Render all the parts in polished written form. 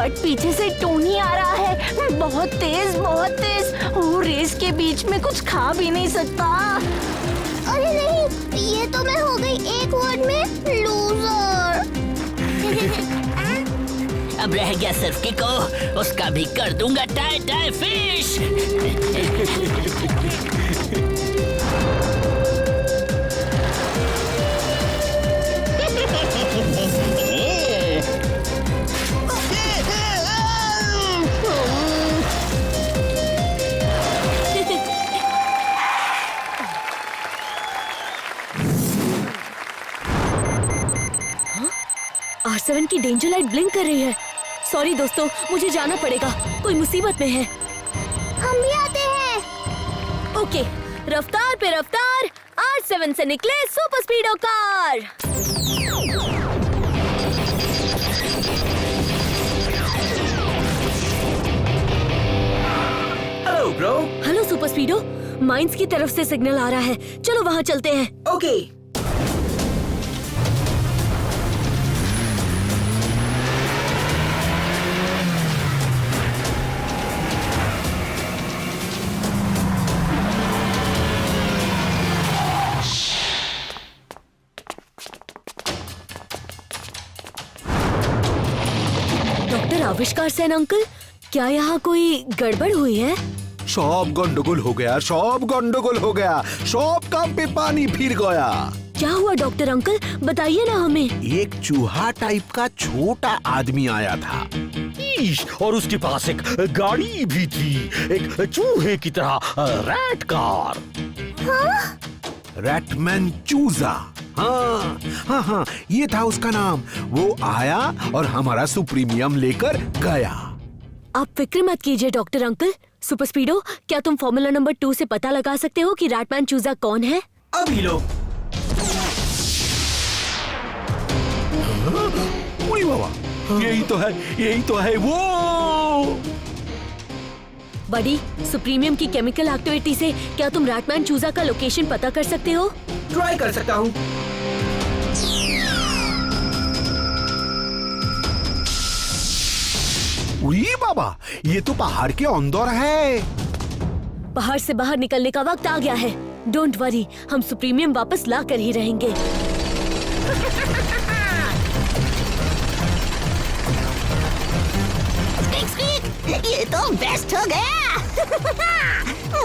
But पीछे से Tony आ रहा है, बहुत तेज बहुत तेज। वो रेस के बीच में कुछ खा भी नहीं सकता। अरे नहीं, ये तो मैं हो गई एक वर्ड में लूजर। अब रह गया सिर्फ किको, उसका भी कर दूंगा टाई टाई फिश। R7 की डेंजर लाइट ब्लिंक कर रही है। सॉरी दोस्तों, मुझे जाना पड़ेगा, कोई मुसीबत में है। हम भी आते हैं। ओके, रफ्तार पे रफ्तार, R7 से निकले super speedo car. Hello bro. Hello super speedo, mines की तरफ से सिग्नल आ रहा है, चलो वहाँ चलते हैं। ओके। डॉक्टर आविष्कार सेन अंकल, क्या यहाँ कोई गड़बड़ हुई है? सब गंडगोल हो गया, सब गंडगोल हो गया, सब काम पे पानी फिर गया। क्या हुआ डॉक्टर अंकल, बताइए ना हमें। एक चूहा टाइप का छोटा आदमी आया था और उसके पास एक गाड़ी भी थी, एक चूहे की तरह रैट कार। रैटमैन चूजा। हाँ हाँ हाँ, ये था उसका नाम। वो आया और हमारा सुप्रीमियम लेकर गया। आप फिक्र मत कीजिए डॉक्टर अंकल। सुपर स्पीडो, क्या तुम फॉर्मूला नंबर 2 से पता लगा सकते हो कि रैटमैन चूजा कौन है? अभी लो। ओए बाबा, यही तो है वो। बडी, सुप्रीमियम की केमिकल एक्टिविटी से क्या तुम रैटमैन चूजा का लोकेशन पता कर सकते हो? ट्राई कर सकता हूँ। उई बाबा, ये तो पहाड़ के अंदर है। पहाड़ से बाहर निकलने का वक्त आ गया है। डोंट वरी, हम सुप्रीमियम वापस ला कर ही रहेंगे। ये तो बेस्ट हो गया।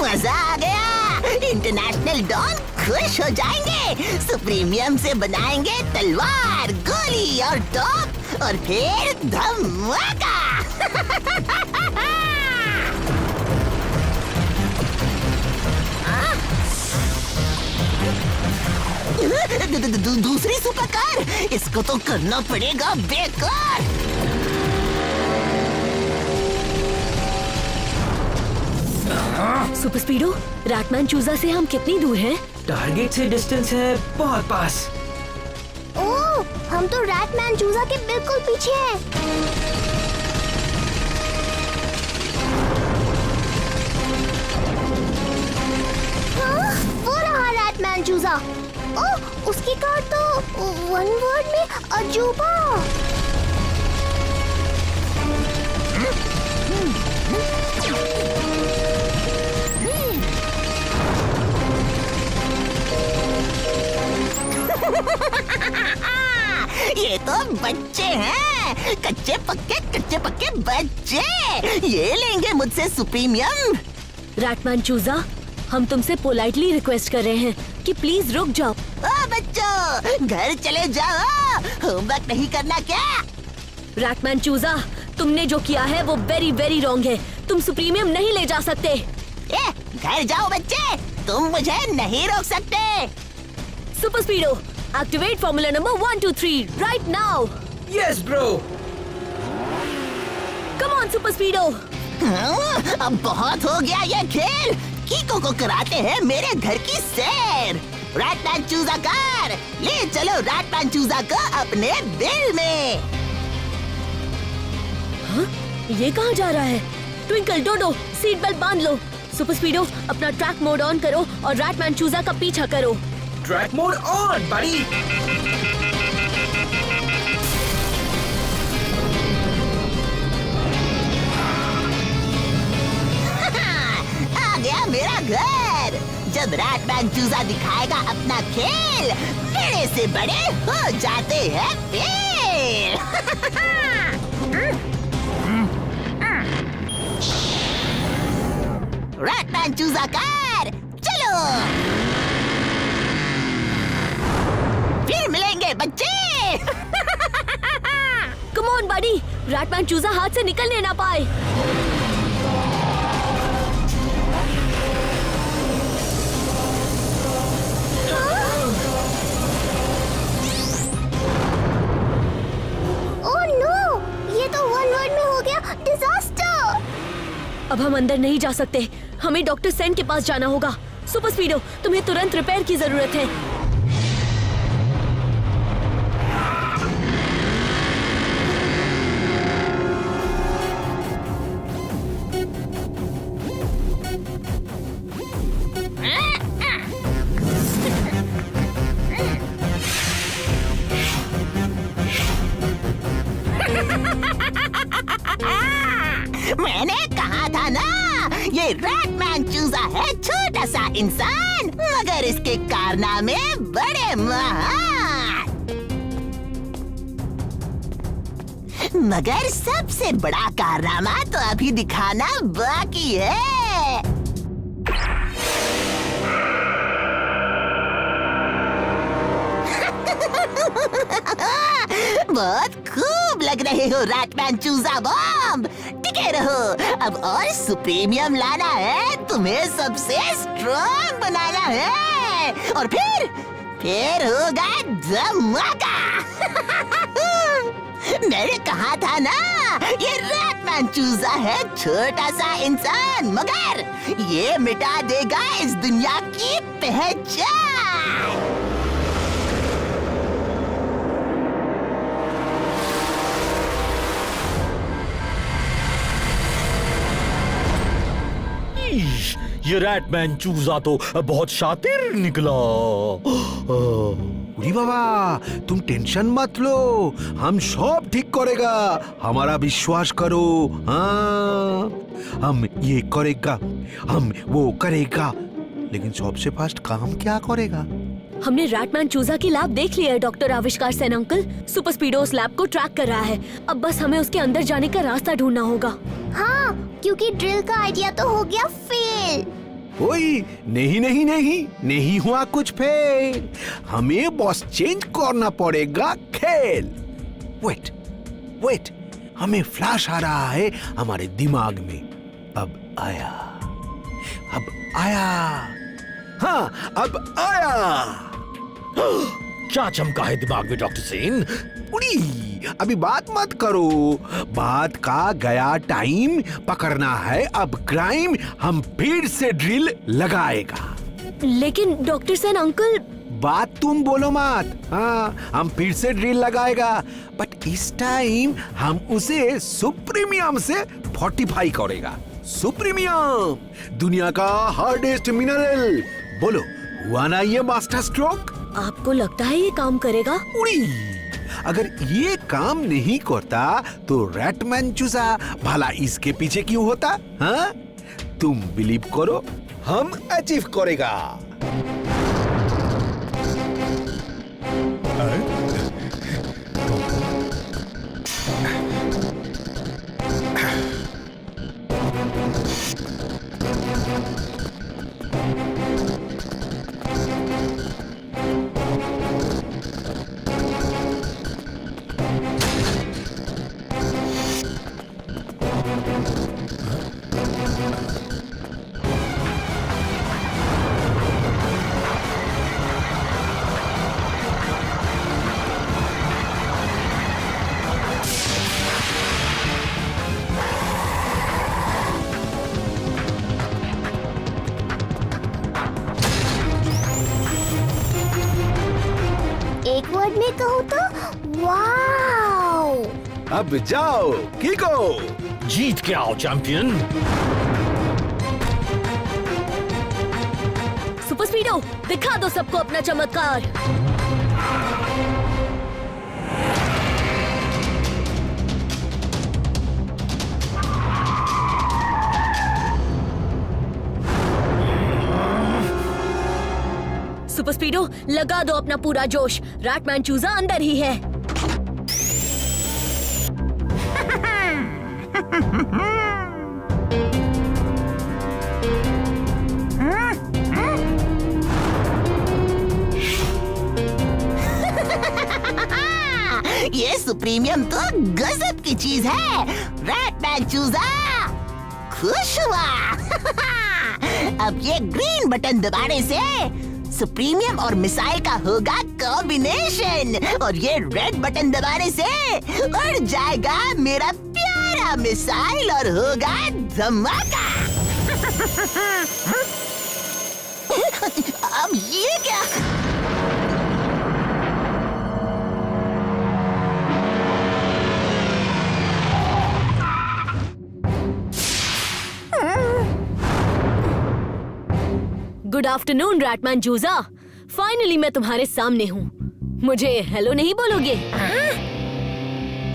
मजा आ गया। इंटरनेशनल डॉन खुश हो जाएंगे। सुप्रीमियम से बनाएंगे तलवार, गोली और टॉप, और फिर धमाका। दूसरी सुपर कार, इसको तो करना पड़ेगा बेकार। सुपर स्पीडो, रैटमैन चूजा से हम कितनी दूर हैं? टारगेट से डिस्टेंस है बहुत पास। ओह, हम तो रैटमैन चूजा के बिल्कुल पीछे हैं। हाँ, वो रहा रैटमैन चूजा। ओह, उसकी कार तो वन वर्ड में अजूबा। ये तो बच्चे हैं, कच्चे पक्के बच्चे। ये लेंगे मुझसे सुप्रीमियम। रैटमैन चूजा, हम तुमसे पोलाइटली रिक्वेस्ट कर रहे हैं कि प्लीज रुक जाओ। ओ बच्चों, घर चले जाओ, होमवर्क नहीं करना क्या? रैटमैन चूजा, तुमने जो किया है वो वेरी वेरी रॉन्ग है। तुम सुप्रीमियम नहीं ले जा सकते। घर जाओ बच्चे, तुम मुझे नहीं रोक सकते। Super speedo, activate formula number 1 2 3 right now. Yes bro. Come on super speedo. अब बहुत हो गया ये खेल। कीको को कराते हैं मेरे घर की सैर। रैटमैन चूजा कार, ले चलो रैटमैन चूजा को अपने दिल में। हाँ? ये कहाँ जा रहा है? ट्विंकल, डोडो, सीट बेल्ट बांध लो। सुपर स्पीडो, अपना ट्रैक मोड ऑन करो और रैटमैन चूजा का पीछा करो। ट्रैक मोड ऑन बड़ी। मगर जब रैटमैन चूजा दिखाएगा अपना खेल, बड़े से बड़े हो जाते हैं फेल। रैटमैन चूजा कार, चलो फिर मिलेंगे बच्चे। कम ऑन बडी, रैटमैन चूजा हाथ से निकलने ना पाए। ओह नो, ये तो वन वर्ड में हो गया डिजास्टर। अब हम अंदर नहीं जा सकते, हमें डॉक्टर सेन के पास जाना होगा। सुपर स्पीडो, तुम्हें तुरंत रिपेयर की जरूरत है। मैंने कहा था ना, ये रैटमैन चूजा है छोटा सा इंसान, मगर इसके कारनामे बड़े महान। मगर सबसे बड़ा कारनामा तो अभी दिखाना बाकी है। बहुत खूब लग रहे हो रैटमैन चूजा बॉम्ब, टिके रहो। अब और सुप्रीमियम लाना है, तुम्हें सबसे स्ट्रॉन्ग बनाना है, और फिर होगा धमाका। मैंने कहा था ना, ये रैटमैन चूजा है छोटा सा इंसान, मगर ये मिटा देगा इस दुनिया की पहचान। ये रैटमैन चूजा तो बहुत शातिर निकला। उरी बाबा, तुम टेंशन मत लो, हम सब ठीक करेगा, हमारा विश्वास करो। हाँ, हम ये करेगा, हम वो करेगा, लेकिन सबसे फास्ट काम क्या करेगा? हमने रैटमैन चूजा की लैब देख लिया है डॉक्टर आविष्कार सेन अंकल। सुपर स्पीडो उस लैब को ट्रैक कर रहा है। अब बस हमें उसके अंदर जाने का रास्ता ढूंढना होगा। हाँ, क्योंकि ड्रिल का आइडिया तो हो गया फेल। ओए, नहीं हुआ कुछ फेल, हमें बस चेंज करना पड़ेगा खेल। वेट, हमें फ्लैश आ रहा है हमारे दिमाग में। अब आया, हाँ, अब आया। क्या चमका है दिमाग में डॉक्टर सेन? उड़ी, अभी बात मत करो, बात का गया टाइम, पकड़ना है अब क्राइम, हम फिर से ड्रिल लगाएगा। लेकिन डॉक्टर सेन अंकल, बात तुम बोलो मत। हाँ, हम फिर से ड्रिल लगाएगा, बट इस टाइम हम उसे सुप्रीमियम से फोर्टिफाई करेगा। सुप्रीमियम, दुनिया का हार्डेस्ट मिनरल। बोलो, हुआ ना ये मास्टर स्ट्रोक? आपको लगता है ये काम करेगा? उड़ी, अगर ये काम नहीं करता तो रैटमैन चूजा भला इसके पीछे क्यों होता? हाँ, तुम बिलीव करो, हम अचीव करेगा। एक वर्ड में कहूँ तो वाओ। अब जाओ किको, जीत के आओ चैंपियन। सुपर स्पीडो, दिखा दो सबको अपना चमत्कार। स्पीडो, लगा दो अपना पूरा जोश। रैटमैन चूजा अंदर ही है। ये सुप्रीमियम तो गजब की चीज है। रैटमैन चूजा खुश हुआ। अब ये ग्रीन बटन दबाने से सुप्रीमियम और मिसाइल का होगा कॉम्बिनेशन, और ये रेड बटन दबाने से उड़ जाएगा मेरा प्यारा मिसाइल और होगा धमाका। अब ये क्या? गुड आफ्टरनून रैटमैन चूजा, फाइनली मैं तुम्हारे सामने हूँ। मुझे हेलो नहीं बोलोगे?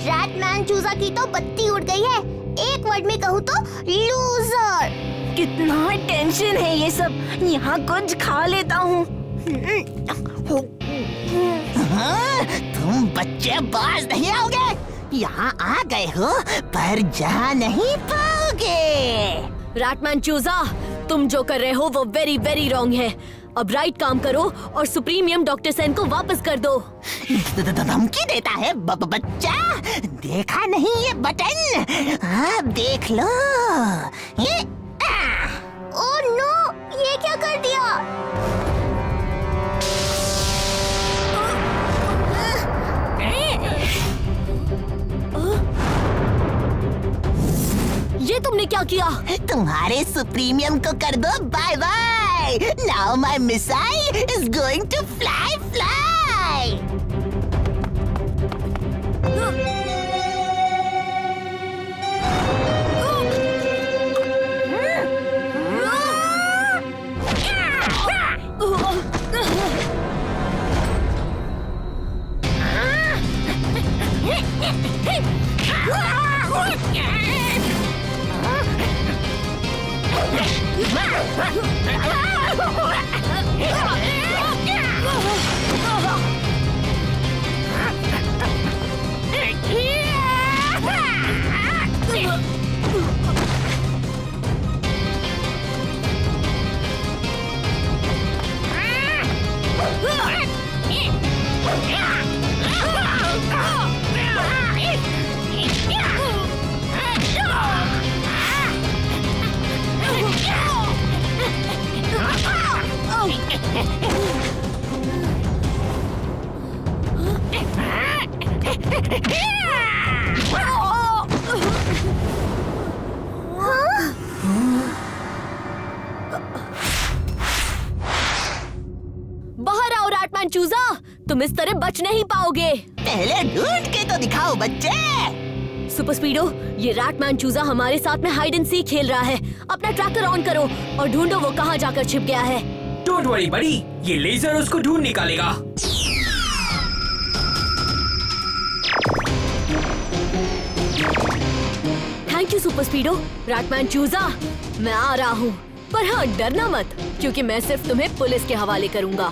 रैटमैन चूजा की तो बत्ती उड़ गई है। एक वर्ड में कहूँ तो लूजर। कितना टेंशन है ये सब। यहाँ कुछ खा लेता हूँ। हाँ, तुम बच्चे बाज नहीं आओगे। यहाँ आ गए हो पर जा नहीं पाओगे। रैटमैन चूजा, तुम जो कर रहे हो वो वेरी वेरी रॉन्ग है। अब राइट काम करो और सुप्रीमियम डॉक्टर सेन को वापस कर दो। धमकी देता है बच्चा। देखा नहीं ये बटन? अब देख लो। ये ओह नो, ये क्या कर दिया? ये तुमने क्या किया? तुम्हारे सुप्रीमियम को कर दो bye bye. Now my missile is going to fly fly. बाहर आओ रैटमैन चूजा, तुम इस तरह बच नहीं पाओगे। पहले ढूंढ के तो दिखाओ बच्चे। सुपर स्पीडो, ये रैटमैन चूजा हमारे साथ में हाइड एंड सीक खेल रहा है। अपना ट्रैकर ऑन करो और ढूंढो वो कहाँ जाकर छिप गया है। डोंट वरी बड़ी, ये लेजर उसको ढूंढ निकालेगा। Thank you super स्पीडो। रैटमैन चूजा, मैं आ रहा हूँ, पर हाँ डरना मत, क्योंकि मैं सिर्फ तुम्हें पुलिस के हवाले करूँगा।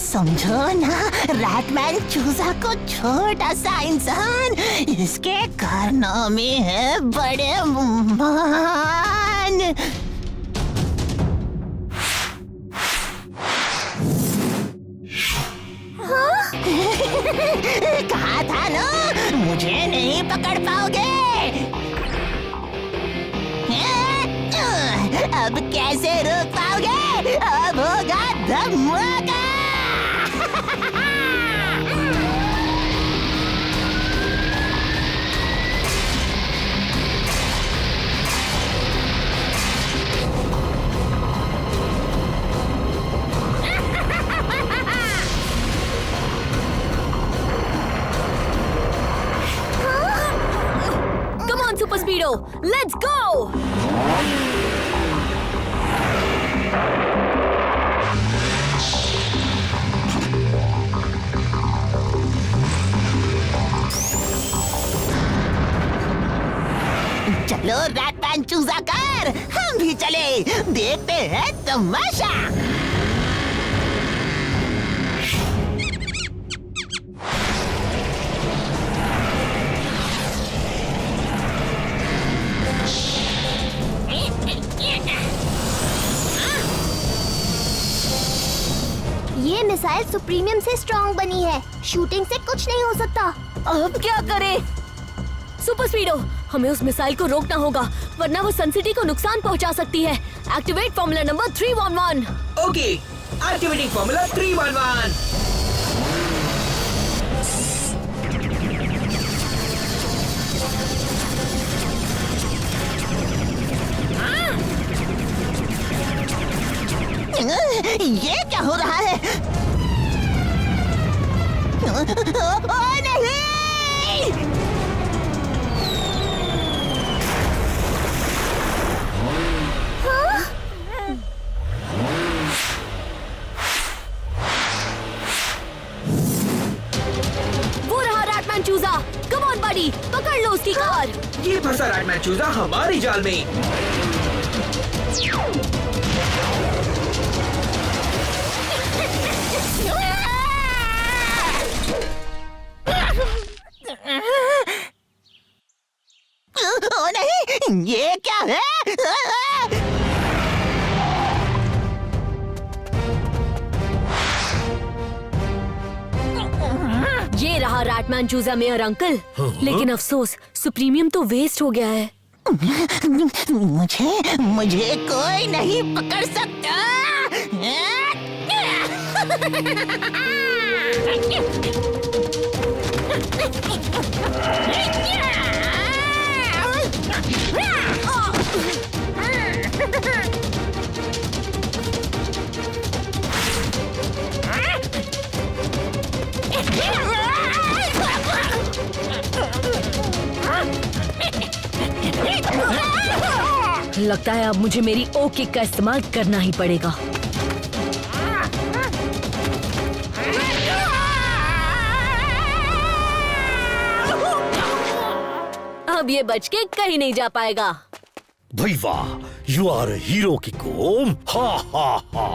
समझो ना, रैटमैन चूजा को छोटा सा इंसान, इसके कारनामे है बड़े महान। कहा था ना, मुझे नहीं पकड़ पाओगे। अब कैसे रोक पाओगे? अब होगा धमाका। Come on Super Speedo, let's go! चलो रैटमैन चूजा कर, हम भी चले, देखते हैं तमाशा। मिसाइल सुप्रीमियम से स्ट्रॉन्ग बनी है। शूटिंग से कुछ नहीं हो सकता। अब क्या करें? सुपर स्पीडो, हमें उस मिसाइल को रोकना होगा, वरना वो सन सिटी को नुकसान पहुंचा सकती है। Activate formula number 311। Okay, activating formula 311। ये क्या हो रहा है? ओ नहीं! वो रहा रैटमैन चूजा। कम ऑन बडी, पकड़ लो उसकी कार। ये फंसा रैटमैन चूजा हमारी जाल में। ओ नहीं! ये क्या है? ये रहा रैटमैन चूजा मेयर अंकल। लेकिन अफसोस, सुप्रीमियम तो वेस्ट हो गया है। मुझे कोई नहीं पकड़ सकता। लगता है अब मुझे मेरी ओ किक का इस्तेमाल करना ही पड़ेगा। अब ये बच के कहीं नहीं जा पाएगा। भाई वाह, यू आर हीरो की कोम। हा हा हा।